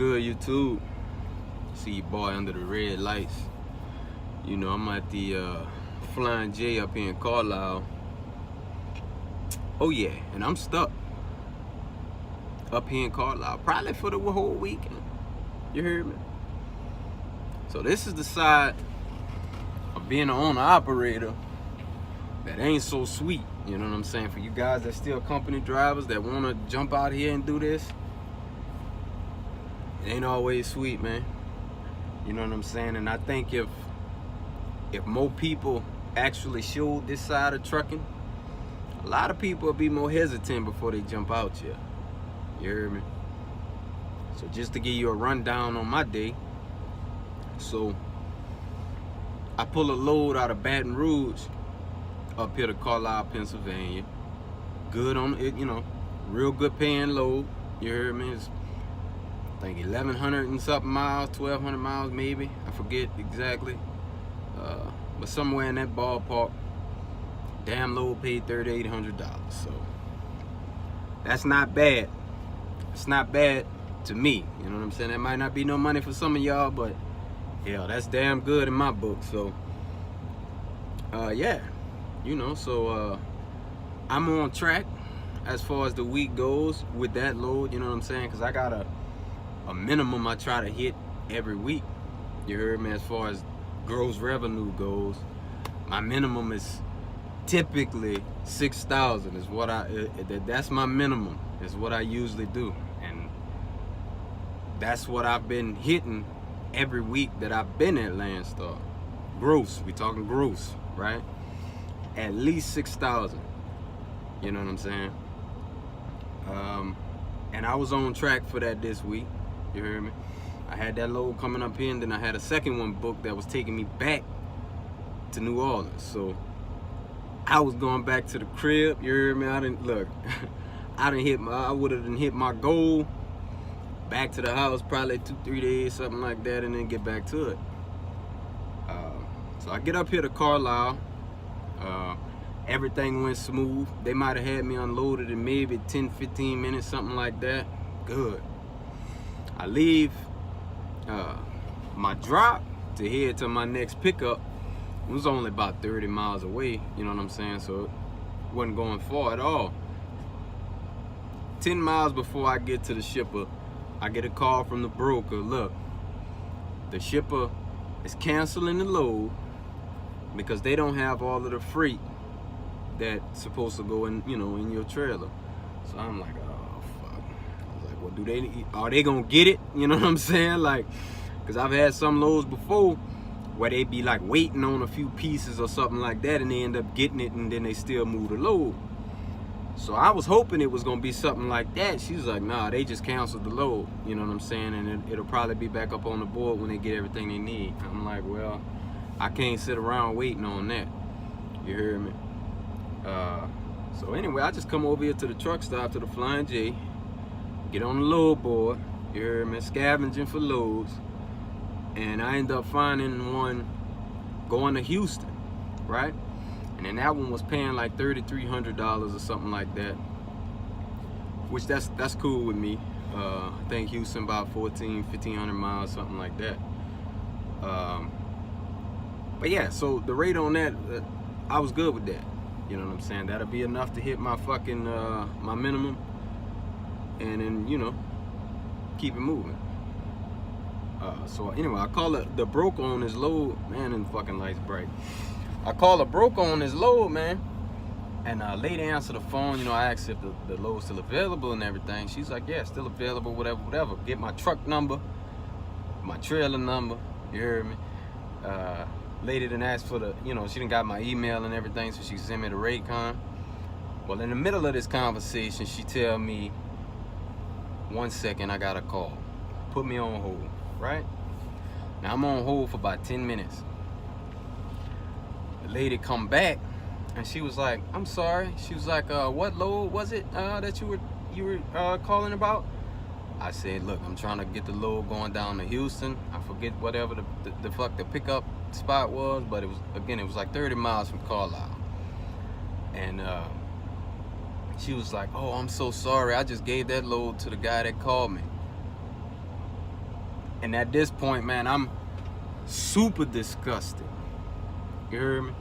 good, YouTube? See your boy under the red lights. You know, I'm at the Flying J up here in Carlisle. Oh yeah, and I'm stuck up here in Carlisle, probably for the whole weekend. You heard me? So this is the side of being an owner-operator that ain't so sweet. You know what I'm saying? For you guys that still company drivers that want to jump out here and do this, it ain't always sweet, man. You know what I'm saying? And I think if more people actually showed this side of trucking, a lot of people will be more hesitant before they jump out here. You heard me? So just to give you a rundown on my day, so I pull a load out of Baton Rouge up here to Carlisle, Pennsylvania. Good on it, you know, real good paying load. You heard me? It's, I think 1,100 and something miles, 1,200 miles maybe. I forget exactly. But somewhere in that ballpark. Damn load paid $3,800. So that's not bad. It's not bad to me. You know what I'm saying? That might not be no money for some of y'all, but hell, that's damn good in my book. So yeah, you know, so I'm on track as far as the week goes with that load. You know what I'm saying? Because I got a minimum I try to hit every week. You heard me? As far as gross revenue goes, my minimum is typically 6,000 is what that's my minimum, is what I usually do. And that's what I've been hitting every week that I've been at Landstar. Gross, we talking gross, right? At least 6,000. You know what I'm saying? And I was on track for that this week. You heard me? I had that load coming up here, and then I had a second one booked that was taking me back to New Orleans. So I was going back to the crib. You heard me? I didn't look. I would have hit my goal. Back to the house probably 2-3 days, something like that, and then get back to it. So I get up here to Carlisle. Everything went smooth. They might have had me unloaded in maybe 10-15 minutes, something like that. Good. I leave my drop to head to my next pickup. It was only about 30 miles away, you know what I'm saying? So it wasn't going far at all. 10 miles before I get to the shipper, I get a call from the broker. Look, the shipper is canceling the load because they don't have all of the freight that's supposed to go in, you know, in your trailer. So I'm like, oh fuck. I was like, well, are they gonna get it? You know what I'm saying? Like, cause I've had some loads before where they be like waiting on a few pieces or something like that, and they end up getting it, and then they still move the load. So I was hoping it was gonna be something like that. She was like, nah, they just canceled the load. You know what I'm saying? And it'll probably be back up on the board when they get everything they need. I'm like, well, I can't sit around waiting on that. You hear me? So anyway, I just come over here to the truck stop, to the Flying J, get on the load board. You hear me? Scavenging for loads. And I end up finding one going to Houston, right? And then that one was paying like $3,300 or something like that, which that's cool with me. I think Houston about 1,500 miles, something like that. But yeah, so the rate on that, I was good with that. You know what I'm saying? That'll be enough to hit my fucking my minimum, and then, you know, keep it moving. So anyway, I call the broker on his load, man, and the fucking lights bright. I call a broker on his load, man, and lady answered the phone. You know, I asked if the load's still available and everything. She's like, yeah, still available, whatever. Get my truck number, my trailer number. You heard me? Lady didn't ask for the, you know, she didn't got my email and everything, so she sent me the Raycon. Well, in the middle of this conversation, she tell me, 1 second, I got a call. Put me on hold, right? Now I'm on hold for about 10 minutes. The lady come back, and she was like, I'm sorry. She was like, what load was it that you were calling about? I said, look, I'm trying to get the load going down to Houston. I forget whatever the fuck the pickup spot was, but it was like 30 miles from Carlisle. And she was like, oh, I'm so sorry. I just gave that load to the guy that called me. And at this point, man, I'm super disgusted. You heard me?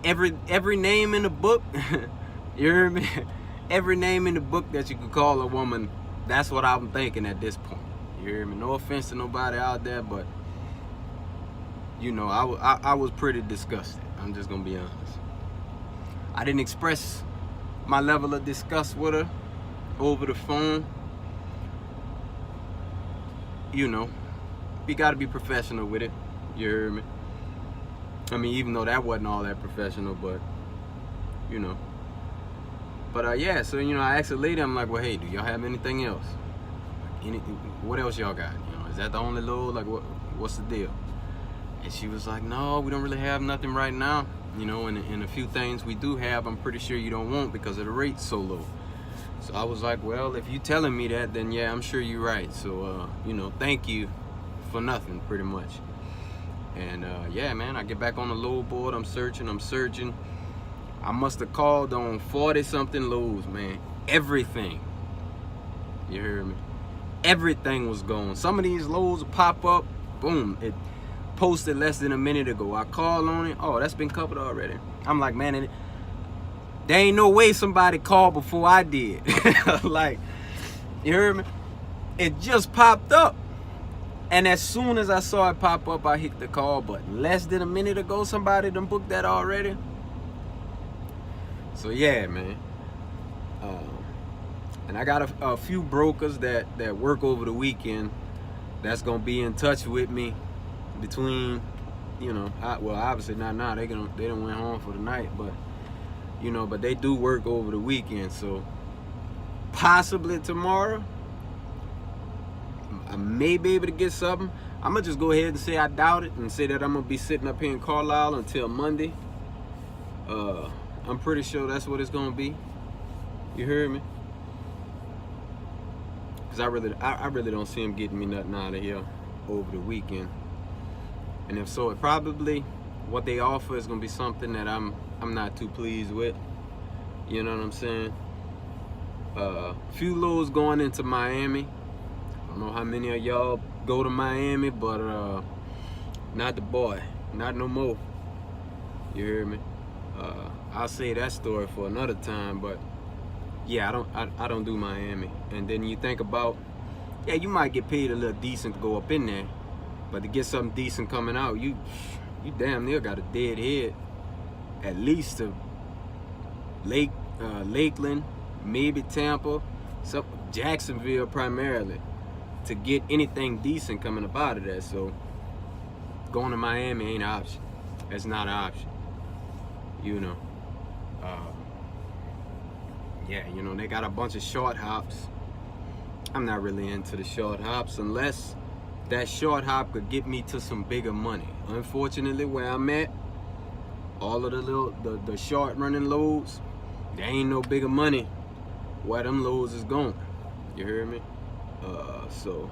Every name in the book, you heard me? Every name in the book that you could call a woman, that's what I'm thinking at this point. You hear me? No offense to nobody out there, but you know, I was pretty disgusted. I'm just gonna be honest. I didn't express my level of disgust with her over the phone. You know, we gotta be professional with it. You heard me? I mean, even though that wasn't all that professional, but you know. But yeah, so you know, I asked the lady, I'm like, well, hey, do y'all have anything else? What else y'all got? You know, is that the only load? Like, what's the deal? And she was like, no, we don't really have nothing right now. You know, and a few things we do have, I'm pretty sure you don't want because of the rate's so low. So I was like, well, if you telling me that, then yeah, I'm sure you're right. So, you know, thank you for nothing, pretty much. And yeah, man, I get back on the load board. I'm searching. I must have called on 40-something loads, man. Everything. You heard me? Everything was gone. Some of these loads will pop up, boom, it posted less than a minute ago. I called on it. Oh, that's been covered already. I'm like, man, there ain't no way somebody called before I did. Like, you heard me? It just popped up. And as soon as I saw it pop up, I hit the call button. Less than a minute ago, somebody done booked that already. So yeah, man. And I got a few brokers that work over the weekend that's gonna be in touch with me between, you know, well, obviously not now. They done went home for the night, but you know, but they do work over the weekend. So possibly tomorrow, I may be able to get something. I'm gonna just go ahead and say I doubt it and say that I'm gonna be sitting up here in Carlisle until Monday. I'm pretty sure that's what it's gonna be. You heard me? Cause I really don't see him getting me nothing out of here over the weekend. And if so, it probably what they offer is gonna be something that I'm not too pleased with. You know what I'm saying? Few loads going into Miami. I don't know how many of y'all go to Miami, but not the boy, not no more. You hear me? I'll say that story for another time, but yeah, I don't do Miami. And then you think about, yeah, you might get paid a little decent to go up in there, but to get something decent coming out, you damn near got a dead head at least to Lakeland, maybe Tampa, Jacksonville primarily, to get anything decent coming up out of that. So going to Miami ain't an option. It's not an option. You know. Yeah, you know, they got a bunch of short hops. I'm not really into the short hops unless that short hop could get me to some bigger money. Unfortunately, where I'm at, all of the short running loads, there ain't no bigger money where them loads is going. You hear me? So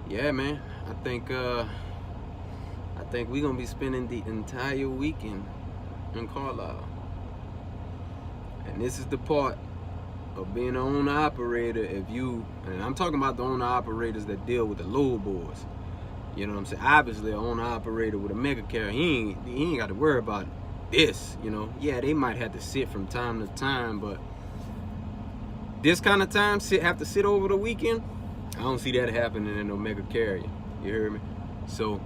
yeah, man, I think we're gonna be spending the entire weekend in Carlisle. And this is the part of being an owner-operator. And I'm talking about the owner-operators that deal with the load boards. You know what I'm saying? Obviously, an owner-operator with a mega carrier, he ain't got to worry about this, you know. Yeah, they might have to sit from time to time, but this kind of time, have to sit over the weekend, I don't see that happening in no mega carrier. You hear me? So,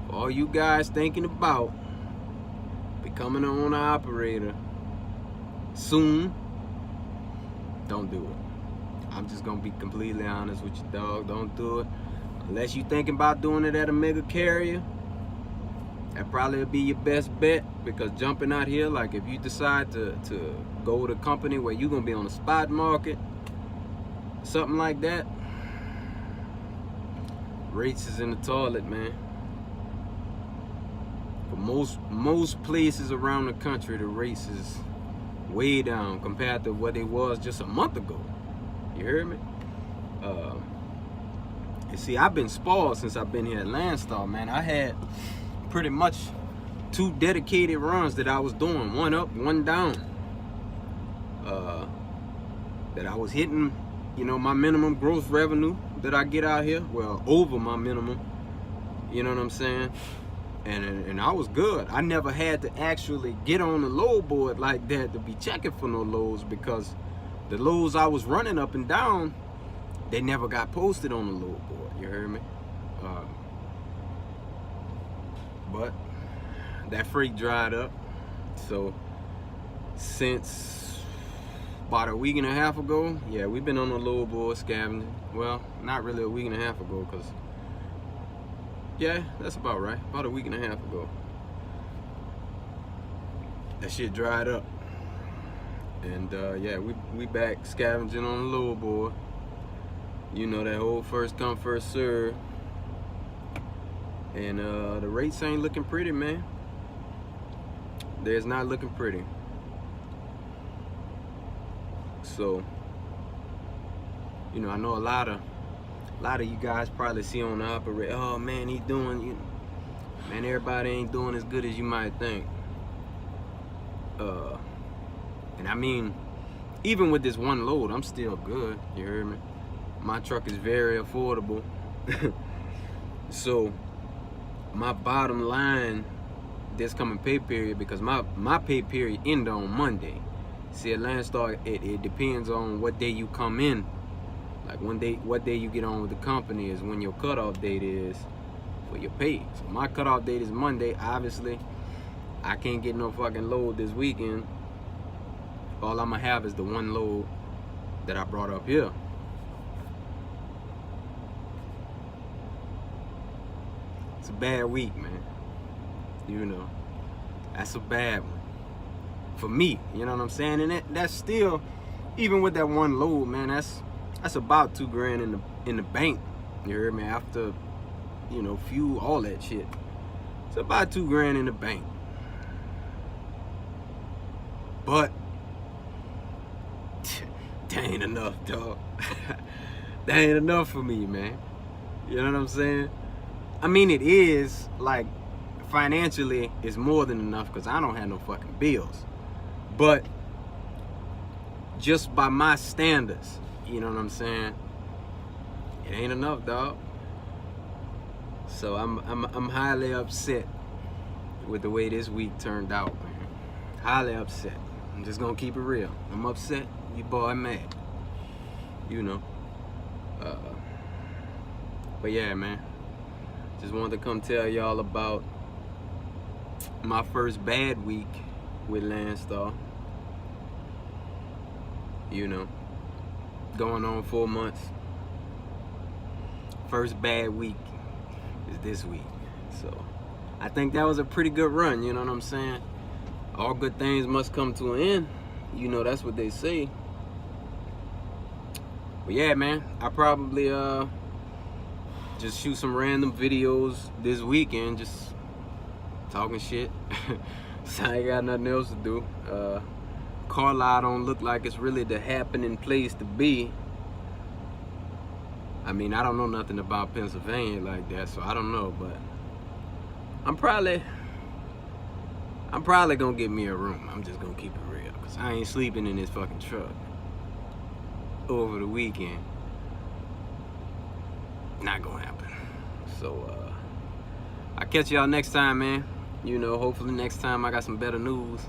for all you guys thinking about becoming an owner-operator soon, don't do it. I'm just gonna be completely honest with you, dog. Don't do it unless you thinking about doing it at a mega carrier. That probably will be your best bet, because jumping out here, like if you decide to go with a company where you're gonna be on the spot market, something like that, rates is in the toilet, man. For most places around the country, the rates is way down compared to what it was just a month ago. You hear me? And see, I've been spoiled since I've been here at Landstar, man. I had pretty much 2 dedicated runs that I was doing, one up, one down, that I was hitting you know, my minimum gross revenue that I get out here, well, over my minimum, you know what I'm saying? And I was good. I never had to actually get on the load board like that to be checking for no loads, because the loads I was running up and down, they never got posted on the load board. You heard me? But that freight dried up. So since about a week and a half ago, yeah, we've been on the load board scavenging. Well, not really a week and a half ago, because yeah, that's about right. About a week and a half ago, that shit dried up. And yeah, we back scavenging on the load board. You know, that whole first come, first serve. And the rates ain't looking pretty, man. It's not looking pretty. So, you know, I know a lot of you guys probably see on the operate, oh man, he's doing, you know, man, everybody ain't doing as good as you might think. And I mean, even with this one load, I'm still good. You heard me? My truck is very affordable. So my bottom line this coming pay period, because my pay period end on Monday. See, at Landstar, it depends on what day you come in. Like what day you get on with the company is when your cutoff date is for your pay. So my cutoff date is Monday. Obviously, I can't get no fucking load this weekend. All I'm gonna have is the one load that I brought up here. It's a bad week, man. You know, that's a bad one for me. You know what I'm saying? And that's still, even with that one load, man, that's about $2 grand in the bank. You heard me? After, you know, fuel, all that shit. It's about $2 grand in the bank. But that ain't enough, dog. That ain't enough for me, man. You know what I'm saying? I mean, it is, like, financially, it's more than enough, because I don't have no fucking bills. But just by my standards, you know what I'm saying, it ain't enough, dog. So I'm highly upset with the way this week turned out, man. Highly upset. I'm just gonna keep it real. I'm upset. Your boy mad. You know. But yeah, man. Just wanted to come tell y'all about my first bad week with Landstar. You know, going on 4 months. First bad week is this week. So I think that was a pretty good run, you know what I'm saying? All good things must come to an end. You know, that's what they say. But yeah, man, I probably just shoot some random videos this weekend, just talking shit. So I ain't got nothing else to do. Carlisle don't look like it's really the happening place to be. I mean, I don't know nothing about Pennsylvania like that, so I don't know, but I'm probably gonna get me a room. I'm just gonna keep it real, because I ain't sleeping in this fucking truck over the weekend. Not gonna happen. So I'll catch y'all next time, man. You know, hopefully next time I got some better news.